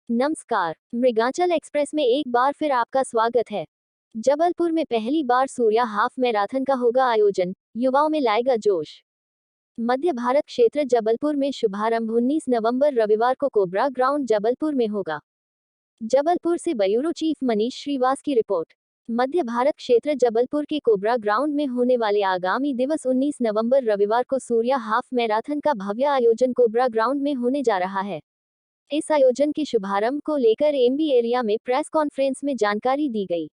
नमस्कार, मृगांचल एक्सप्रेस में एक बार फिर आपका स्वागत है। जबलपुर में पहली बार सूर्या हाफ मैराथन का होगा आयोजन, युवाओं में लाएगा जोश। मध्य भारत क्षेत्र जबलपुर में शुभारंभ 19 नवंबर रविवार को कोबरा ग्राउंड जबलपुर में होगा। जबलपुर से ब्यूरो चीफ मनीष श्रीवास की रिपोर्ट। मध्य भारत क्षेत्र जबलपुर के कोबरा ग्राउंड में होने वाले आगामी दिवस 19 नवंबर रविवार को सूर्या हाफ मैराथन का भव्य आयोजन कोबरा ग्राउंड में होने जा रहा है। इस आयोजन के शुभारंभ को लेकर एमबी एरिया में प्रेस कॉन्फ्रेंस में जानकारी दी गई।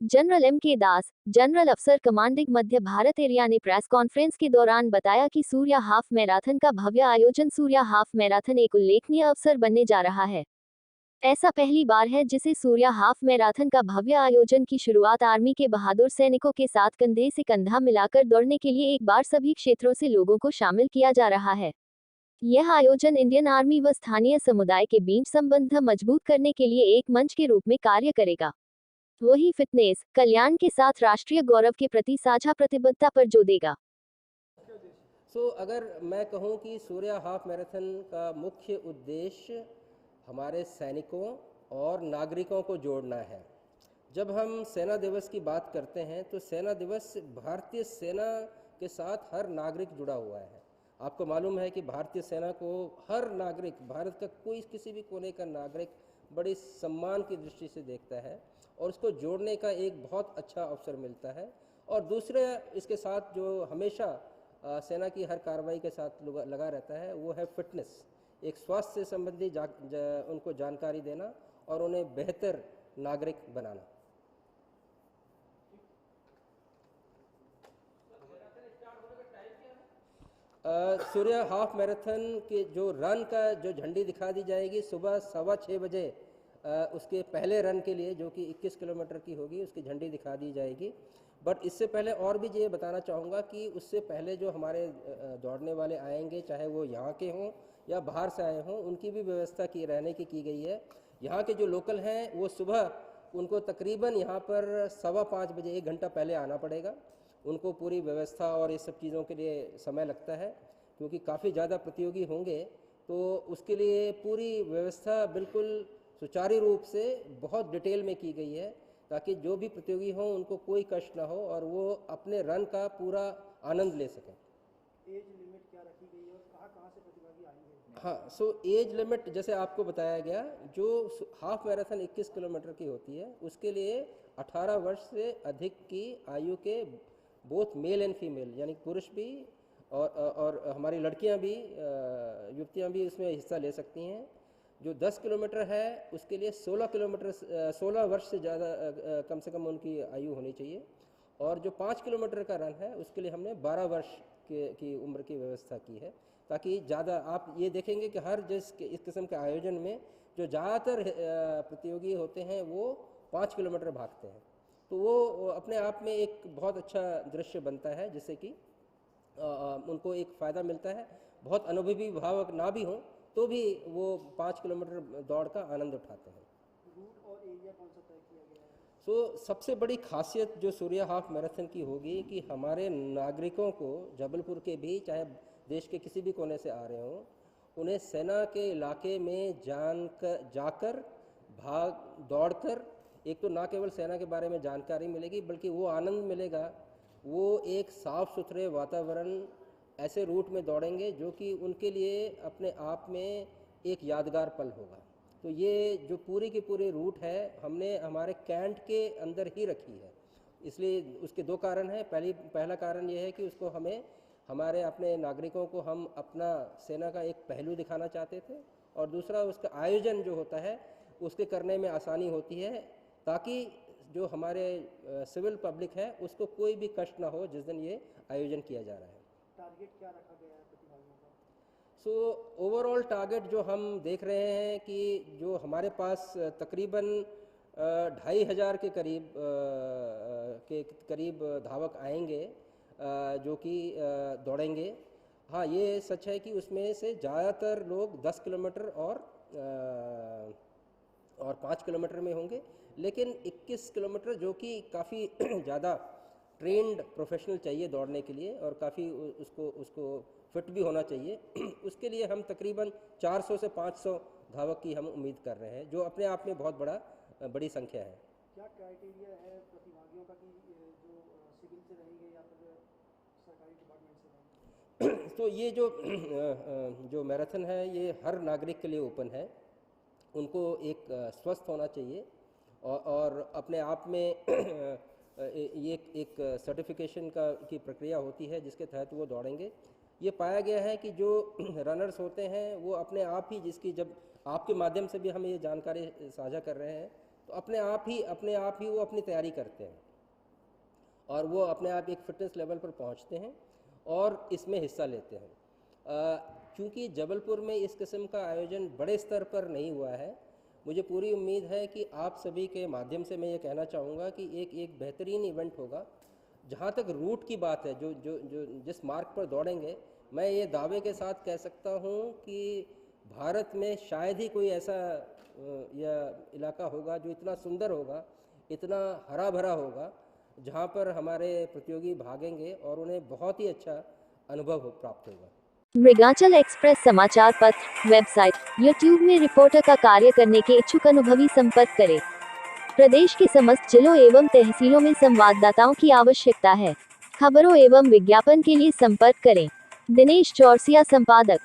जनरल एम के दास, जनरल अफसर कमांडिंग मध्य भारत एरिया ने प्रेस कॉन्फ्रेंस के दौरान बताया कि सूर्या हाफ मैराथन का भव्य आयोजन सूर्या हाफ मैराथन एक उल्लेखनीय अवसर बनने जा रहा है। ऐसा पहली बार है जिसे सूर्या हाफ मैराथन का भव्य आयोजन की शुरुआत आर्मी के बहादुर सैनिकों के साथ कंधे से कंधा मिलाकर दौड़ने के लिए एक बार सभी क्षेत्रों से लोगों को शामिल किया जा रहा है। यह आयोजन इंडियन आर्मी व स्थानीय समुदाय के बीच संबंध मजबूत करने के लिए एक मंच के रूप में कार्य करेगा। वही फिटनेस, कल्याण के साथ राष्ट्रीय गौरव के प्रति साझा प्रतिबद्धता पर जोर देगा। अगर मैं कहूं कि सूर्या हाफ मैराथन का मुख्य उद्देश्य हमारे सैनिकों और नागरिकों को जोड़ना है। जब हम सेना दिवस की बात करते हैं तो सेना दिवस भारतीय सेना के साथ हर नागरिक जुड़ा हुआ है। आपको मालूम है कि भारतीय सेना को हर नागरिक, भारत का कोई किसी भी कोने का नागरिक बड़ी सम्मान की दृष्टि से देखता है और उसको जोड़ने का एक बहुत अच्छा अवसर मिलता है। और दूसरे इसके साथ जो हमेशा सेना की हर कार्रवाई के साथ लगा रहता है वो है फिटनेस, एक स्वास्थ्य से संबंधी उनको जानकारी देना और उन्हें बेहतर नागरिक बनाना। सूर्या हाफ मैराथन के जो रन का जो झंडी दिखा दी जाएगी सुबह 6:15 बजे, उसके पहले रन के लिए जो कि 21 किलोमीटर की होगी उसकी झंडी दिखा दी जाएगी। बट इससे पहले और भी ये बताना चाहूँगा कि उससे पहले जो हमारे दौड़ने वाले आएंगे, चाहे वो यहाँ के हों या बाहर से आए हों, उनकी भी व्यवस्था की रहने की गई है। यहाँ के जो लोकल हैं वो सुबह उनको तकरीबन यहाँ पर 5:15 बजे 1 घंटा पहले आना पड़ेगा। उनको पूरी व्यवस्था और ये सब चीज़ों के लिए समय लगता है क्योंकि काफ़ी ज़्यादा प्रतियोगी होंगे, तो उसके लिए पूरी व्यवस्था बिल्कुल सुचारू रूप से बहुत डिटेल में की गई है ताकि जो भी प्रतियोगी हों उनको कोई कष्ट ना हो और वो अपने रन का पूरा आनंद ले सकें। एज लिमिट क्या रखी गई है और कहाँ से प्रतिभागी आएंगे? हाँ, एज लिमिट जैसे आपको बताया गया, जो हाफ मैराथन 21 किलोमीटर की होती है उसके लिए 18 वर्ष से अधिक की आयु के बोथ मेल एंड फीमेल, यानी पुरुष भी और हमारी लड़कियां भी, युवतियां भी इसमें हिस्सा ले सकती हैं। जो 10 किलोमीटर है उसके लिए 16 वर्ष से ज़्यादा कम से कम उनकी आयु होनी चाहिए। और जो 5 किलोमीटर का रन है उसके लिए हमने 12 वर्ष की उम्र की व्यवस्था की है ताकि ज़्यादा, आप ये देखेंगे कि हर इस किस्म के आयोजन में जो ज़्यादातर प्रतियोगी होते हैं वो 5 किलोमीटर भागते हैं, तो वो अपने आप में एक बहुत अच्छा दृश्य बनता है जिससे कि उनको एक फ़ायदा मिलता है। बहुत अनुभवी भावक ना भी हों तो भी वो 5 किलोमीटर दौड़ का आनंद उठाते हैं। रूट और एरिया कौन सा तय किया गया है? सबसे बड़ी खासियत जो सूर्या हाफ मैराथन की होगी कि हमारे नागरिकों को जबलपुर के भी, चाहे देश के किसी भी कोने से आ रहे हों, उन्हें सेना के इलाके में जाकर दौड़कर एक तो ना केवल सेना के बारे में जानकारी मिलेगी बल्कि वो आनंद मिलेगा। वो एक साफ सुथरे वातावरण, ऐसे रूट में दौड़ेंगे जो कि उनके लिए अपने आप में एक यादगार पल होगा। तो ये जो पूरी की पूरी रूट है हमने हमारे कैंट के अंदर ही रखी है। इसलिए उसके 2 कारण हैं। पहला कारण ये है कि उसको हमारे अपने नागरिकों को हम अपना सेना का एक पहलू दिखाना चाहते थे, और दूसरा उसका आयोजन जो होता है उसके करने में आसानी होती है ताकि जो हमारे सिविल पब्लिक है उसको कोई भी कष्ट ना हो जिस दिन ये आयोजन किया जा रहा है। टारगेट क्या रखा गया है प्रतिभागियों का? ओवरऑल टारगेट जो हम देख रहे हैं कि जो हमारे पास तकरीबन 2500 के करीब धावक आएंगे जो कि दौड़ेंगे। हाँ, ये सच है कि उसमें से ज़्यादातर लोग 10 किलोमीटर और 5 किलोमीटर में होंगे, लेकिन 21 किलोमीटर जो कि काफ़ी ज़्यादा ट्रेंड प्रोफेशनल चाहिए दौड़ने के लिए और काफ़ी उसको फिट भी होना चाहिए। उसके लिए हम तकरीबन 400 से 500 धावक की हम उम्मीद कर रहे हैं, जो अपने आप में बहुत बड़ी संख्या है। क्या क्राइटेरिया है प्रतिभागियों का कि जो सिविल से रहेंगे या फिर सरकारी डिपार्टमेंट से रहेंगे? तो ये जो मैराथन है ये हर नागरिक के लिए ओपन है। उनको एक स्वस्थ होना चाहिए और अपने आप में ये एक सर्टिफिकेशन की प्रक्रिया होती है जिसके तहत वो दौड़ेंगे। ये पाया गया है कि जो रनर्स होते हैं वो अपने आप ही, जिसकी जब आपके माध्यम से भी हम ये जानकारी साझा कर रहे हैं, तो अपने आप ही वो अपनी तैयारी करते हैं और वो अपने आप एक फिटनेस लेवल पर पहुंचते हैं और इसमें हिस्सा लेते हैं। क्योंकि जबलपुर में इस किस्म का आयोजन बड़े स्तर पर नहीं हुआ है, मुझे पूरी उम्मीद है कि आप सभी के माध्यम से मैं ये कहना चाहूँगा कि एक बेहतरीन इवेंट होगा। जहाँ तक रूट की बात है, जो जिस मार्ग पर दौड़ेंगे, मैं ये दावे के साथ कह सकता हूँ कि भारत में शायद ही कोई ऐसा या इलाका होगा जो इतना सुंदर होगा, इतना हरा भरा होगा, जहाँ पर हमारे प्रतियोगी भागेंगे और उन्हें बहुत ही अच्छा अनुभव प्राप्त होगा। मृगांचल एक्सप्रेस समाचार पत्र, वेबसाइट, यूट्यूब में रिपोर्टर का कार्य करने के इच्छुक अनुभवी संपर्क करें। प्रदेश के समस्त जिलों एवं तहसीलों में संवाददाताओं की आवश्यकता है। खबरों एवं विज्ञापन के लिए संपर्क करें। दिनेश चौरसिया, संपादक।